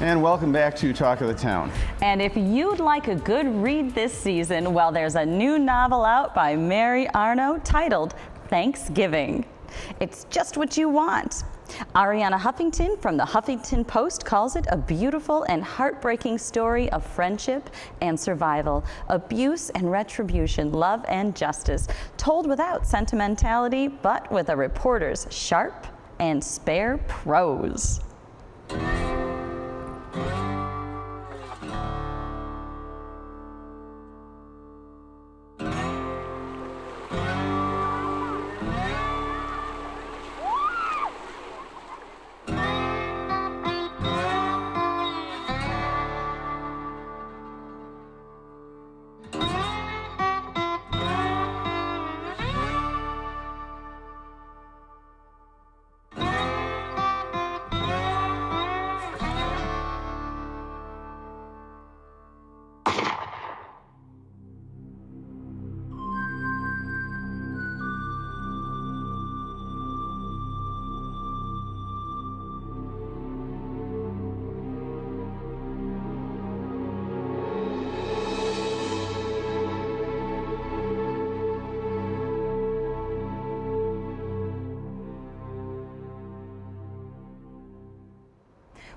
And welcome back to Talk of the Town. And if you'd like a good read this season, well, there's a new novel out by Mary Arno titled Thanksgiving. It's just what you want. Ariana Huffington from the Huffington Post calls it a beautiful and heartbreaking story of friendship and survival, abuse and retribution, love and justice, told without sentimentality, but with a reporter's sharp and spare prose.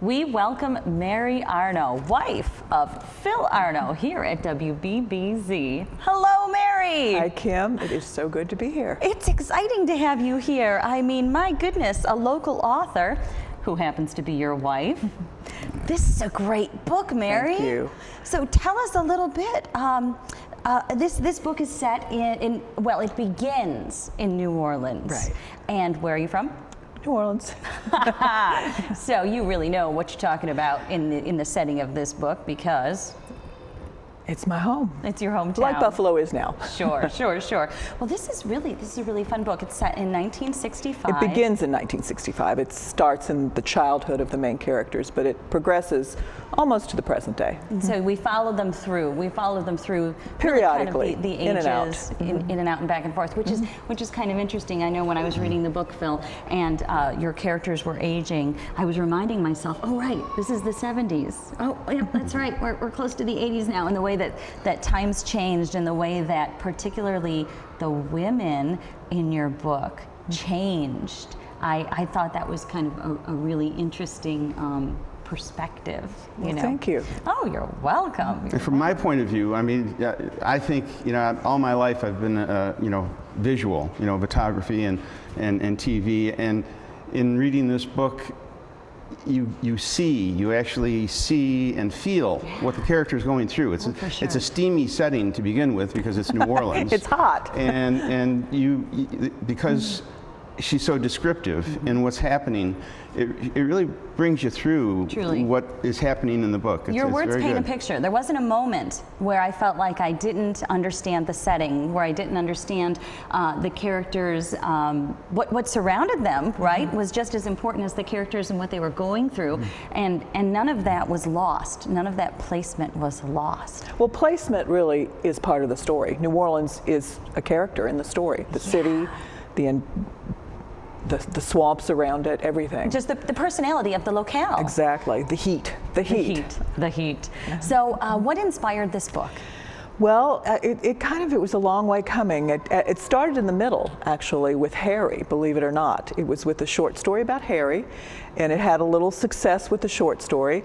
We welcome Mary Arno, wife of Phil Arno, here at WBBZ. Hello, Mary. Hi, Kim. It is so good to be here. It's exciting to have you here. I mean, my goodness, a local author who happens to be your wife. This is a great book, Mary. Thank you. So tell us a little bit. This book is set well, it begins in New Orleans. Right. And where are you from? New Orleans. So you really know what you're talking about in the setting of this book because it's my home. It's your hometown. Like Buffalo is now. Sure. Well, this is a really fun book. It's set in 1965. It begins in 1965. It starts in the childhood of the main characters, but it progresses almost to the present day. So we follow them through. Periodically, really kind of the in and out. ages, in and out and back and forth, which is kind of interesting. I know when I was reading the book, Phil, and your characters were aging, I was reminding myself, oh right, this is the 70s. Oh yeah, that's right. We're close to the 80s now, and the way that times changed, and the way that particularly the women in your book changed. I thought that was kind of a really interesting perspective. Well, thank you. Oh, you're welcome. And from my point of view, I mean, I think, all my life I've been, visual, photography and TV. And in reading this book, you actually see and feel what the character is going through. It's it's a steamy setting to begin with because it's New Orleans. It's hot. And because she's so descriptive in what's happening, it really brings you through what is happening in the book. Your words paint a picture. There wasn't a moment where I felt like I didn't understand the setting, where I didn't understand the characters, what surrounded them, right, was just as important as the characters and what they were going through. And none of that was lost. None of that placement was lost. Well, placement really is part of the story. New Orleans is a character in the story. The city, the swamps around it, everything. Just the personality of the locale. Exactly. The heat. Yeah. So what inspired this book? Well, it was a long way coming. It started in the middle, actually, with Harry, believe it or not. It was with a short story about Harry, and it had a little success with the short story,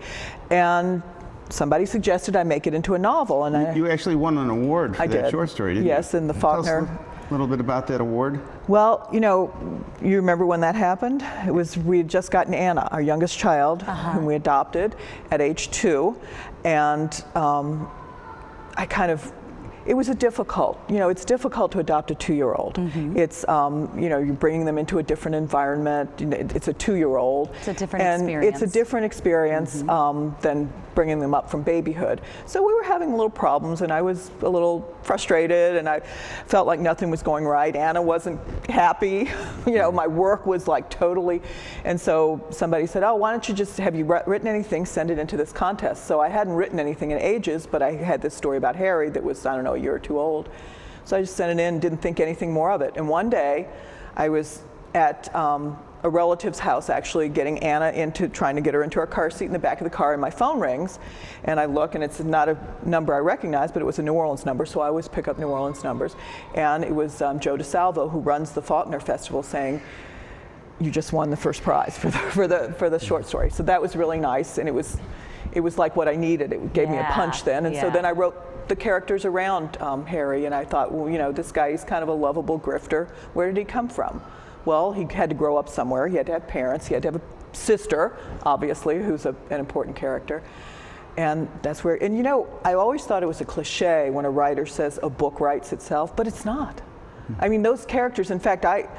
and somebody suggested I make it into a novel. And you actually won an award for that short story, didn't you? Yes, in the Faulkner. A little bit about that award? Well, you remember when that happened? We had just gotten Anna, our youngest child, whom we adopted at age 2, and it was it's difficult to adopt a 2-year-old. It's, you're bringing them into a different environment. It's a 2-year-old. It's a different experience. It's a different experience than bringing them up from babyhood. So we were having little problems, and I was a little frustrated, and I felt like nothing was going right. Anna wasn't happy. My work was like totally, and so somebody said, oh, why don't you have you written anything, send it into this contest. So I hadn't written anything in ages, but I had this story about Harry that was, I don't know, a year or 2 old. So I just sent it in, didn't think anything more of it. And one day I was at a relative's house, actually getting Anna trying to get her into her car seat in the back of the car, and my phone rings, and I look, and it's not a number I recognize, but it was a New Orleans number, so I always pick up New Orleans numbers, and it was Joe DeSalvo, who runs the Faulkner Festival, saying, "You just won the first prize for the short story." So that was really nice, and it was like what I needed. It gave me a punch then, and so then I wrote the characters around Harry, and I thought, well, you know, this guy, he's kind of a lovable grifter. Where did he come from? Well, he had to grow up somewhere. He had to have parents. He had to have a sister, obviously, who's an important character. And that's where, and you know, I always thought it was a cliche when a writer says a book writes itself, but it's not. I mean, those characters, in fact, I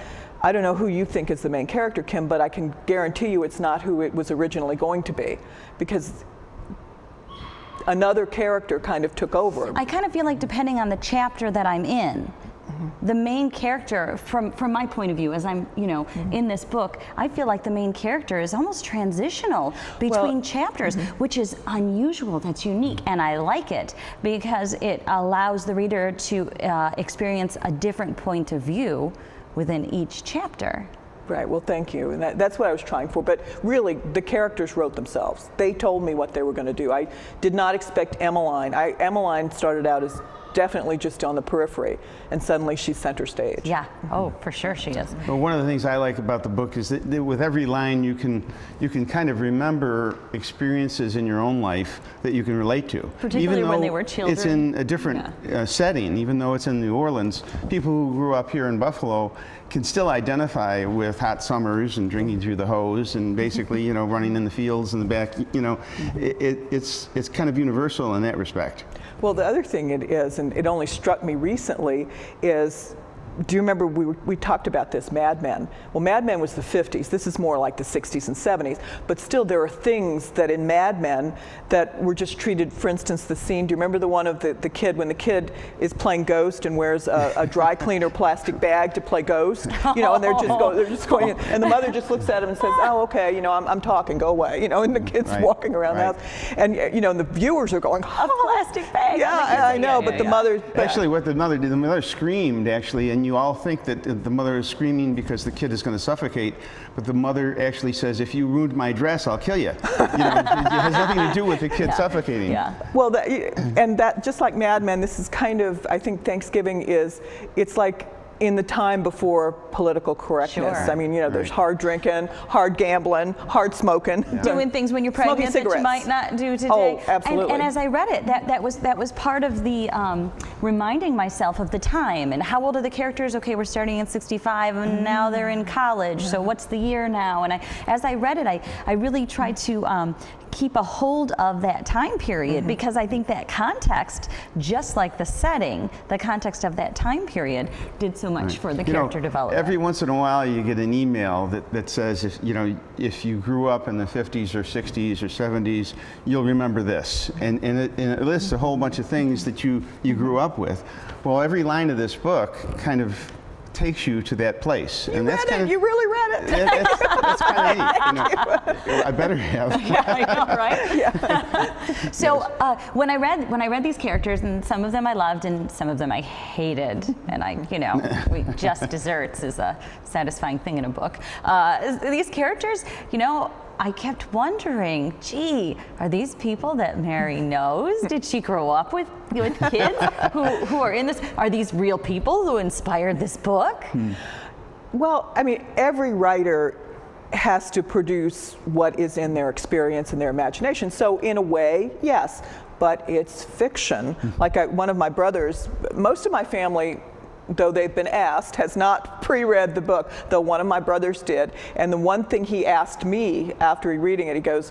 don't know who you think is the main character, Kim, but I can guarantee you it's not who it was originally going to be, because another character kind of took over. I kind of feel like, depending on the chapter that I'm in, the main character, from my point of view, as I'm, you know, in this book, I feel like the main character is almost transitional between chapters, which is unusual. That's unique, and I like it because it allows the reader to experience a different point of view within each chapter. Right, well, thank you. And that's what I was trying for. But really, the characters wrote themselves. They told me what they were going to do. I did not expect Emmeline. Emmeline started out as definitely just on the periphery, and suddenly she's center stage. Yeah, oh, for sure she is. Well, one of the things I like about the book is that with every line you can kind of remember experiences in your own life that you can relate to. Particularly when they were children. It's in a different setting, even though it's in New Orleans. People who grew up here in Buffalo can still identify with hot summers and drinking through the hose and basically, you know, running in the fields in the back. You know, it's kind of universal in that respect. Well, the other thing it is, and it only struck me recently, is, do you remember we talked about this, Mad Men? Well, Mad Men was the 50s. This is more like the 60s and 70s. But still, there are things that in Mad Men that were just treated, for instance, the scene, do you remember the one of the kid, when the kid is playing Ghost and wears a dry cleaner plastic bag to play Ghost? You know, and they're just going in, and the mother just looks at him and says, "Oh, okay, you know, I'm talking, go away." You know, and the kid's walking around the house. And, you know, and the viewers are going, A plastic bag. yeah, I know, but the mother... Actually, what the mother did, the mother screamed, actually, and you all think that the mother is screaming because the kid is going to suffocate, but the mother actually says, "If you ruined my dress, I'll kill you." You know, it has nothing to do with the kid suffocating. Yeah. Well, and that, just like Mad Men, this is kind of, I think Thanksgiving it's like in the time before political correctness. Sure. I mean, you know, there's hard drinking, hard gambling, hard smoking. Doing things when you're pregnant that you might not do today. Oh, absolutely. And as I read it, that was part of the reminding myself of the time and how old are the characters? Okay, we're starting in '65 and now they're in college. So what's the year now? And as I read it, I really tried to keep a hold of that time period because I think that context, just like the setting, the context of that time period did so much for the character development. Every once in a while you get an email that says, if you grew up in the 50s or 60s or 70s, you'll remember this. And it lists a whole bunch of things that you grew up with. Well, every line of this book kind of takes you to that place. You really read it. That's kind of neat. I better have. Yeah, I know, right? Yeah. So when I read these characters, and some of them I loved, and some of them I hated, and just desserts is a satisfying thing in a book. These characters, I kept wondering, gee, are these people that Mary knows? Did she grow up with kids who are in this? Are these real people who inspired this book? Well, I mean, every writer has to produce what is in their experience and their imagination. So in a way, yes, but it's fiction. Like one of my brothers, most of my family, though they've been asked, has not pre-read the book, though one of my brothers did. And the one thing he asked me after reading it, he goes,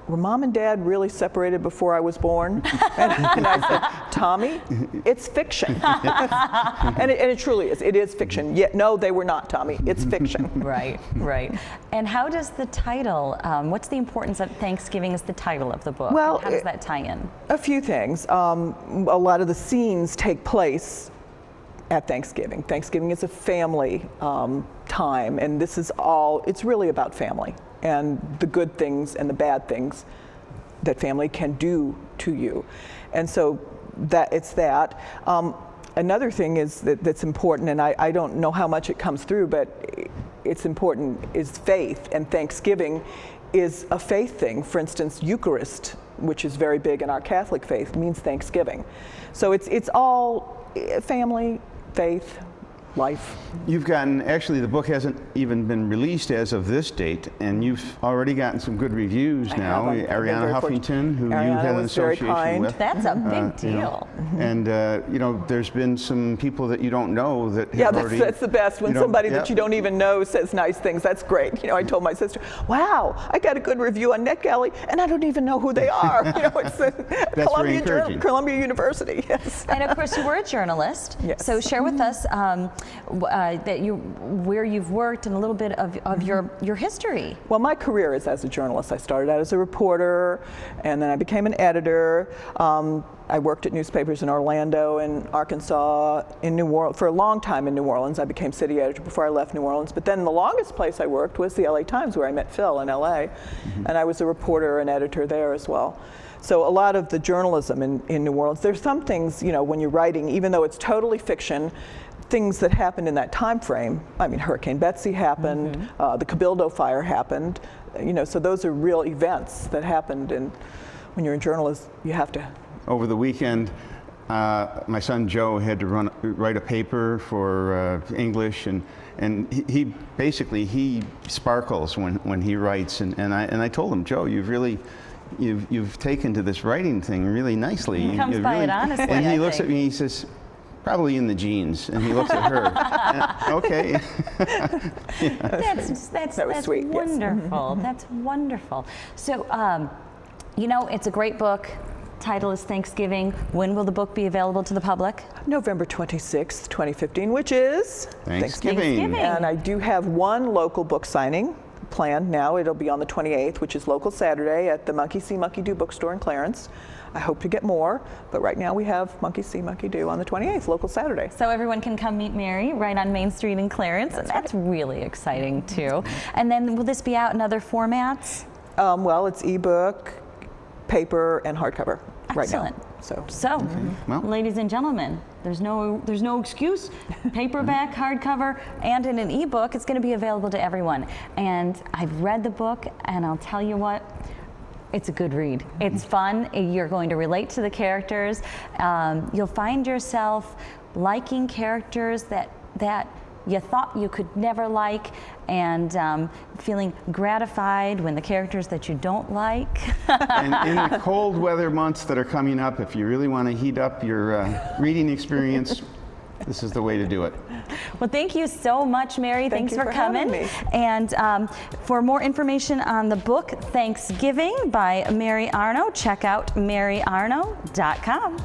"Were Mom and Dad really separated before I was born?" And I said, "Tommy, it's fiction." and it truly is. It is fiction. Yet, no, they were not, Tommy. It's fiction. Right. And how does the title, what's the importance of Thanksgiving as the title of the book? Well, how does that tie in? A few things. A lot of the scenes take place at Thanksgiving. Thanksgiving is a family time, and it's really about family and the good things and the bad things that family can do to you. And so it's that. Another thing is that's important, and I don't know how much it comes through, but it's important is faith, and Thanksgiving is a faith thing. For instance, Eucharist, which is very big in our Catholic faith, means Thanksgiving. So it's all family, faith, life. You've gotten, actually the book hasn't even been released as of this date, and you've already gotten some good reviews now. I've been Ariana very Huffington, who Ariana you had an was very association kind. with. That's a big You know, deal. and you know, there's been some people that you don't know that have Yeah, already, that's the best. When you know, somebody yeah. that you don't even know says nice things, that's great. You know, I told my sister, wow, I got a good review on NetGalley, and I don't even know who they are. You know, it's very encouraging. Columbia University, yes. And of course, you were a journalist. Yes. So share with us where you've worked and a little bit of your history. Well, my career is as a journalist. I started out as a reporter, and then I became an editor. I worked at newspapers in Orlando and Arkansas, in New Orleans, for a long time in New Orleans. I became city editor before I left New Orleans. But then the longest place I worked was the LA Times, where I met Phil in LA. And I was a reporter and editor there as well. So a lot of the journalism in New Orleans, there's some things, you know, when you're writing, even though it's totally fiction, things that happened in that time frame. I mean, Hurricane Betsy happened, the Cabildo fire happened, you know, so those are real events that happened, and when you're a journalist, you have to. Over the weekend, my son Joe had to write a paper for English, and he basically sparkles when he writes, and I told him, Joe, you've taken to this writing thing really nicely. He comes by it honestly, and he I looks think. at me, he says, probably in the genes, and he looks at her. And, okay. That was sweet, yes. Wonderful. That's wonderful. So, you know, it's a great book. Title is Thanksgiving. When will the book be available to the public? November 26th, 2015, which is Thanksgiving. And I do have one local book signing planned now. It'll be on the 28th, which is local Saturday at the Monkey See, Monkey Do bookstore in Clarence. I hope to get more, but right now we have Monkey See, Monkey Do on the 28th, local Saturday. So everyone can come meet Mary right on Main Street in Clarence, and that's really exciting too. And then will this be out in other formats? Well, it's ebook, paper, and hardcover right now. Excellent. So, Well. Ladies and gentlemen, there's no excuse. Paperback, hardcover, and in an ebook, it's going to be available to everyone. And I've read the book, and I'll tell you what, it's a good read. It's fun. You're going to relate to the characters. You'll find yourself liking characters that you thought you could never like, and feeling gratified when the characters that you don't like. And in the cold weather months that are coming up, if you really want to heat up your reading experience, this is the way to do it. Well, thank you so much, Mary. Thank Thanks you for having coming. me. And for more information on the book Thanksgiving by Mary Arno, check out maryarno.com.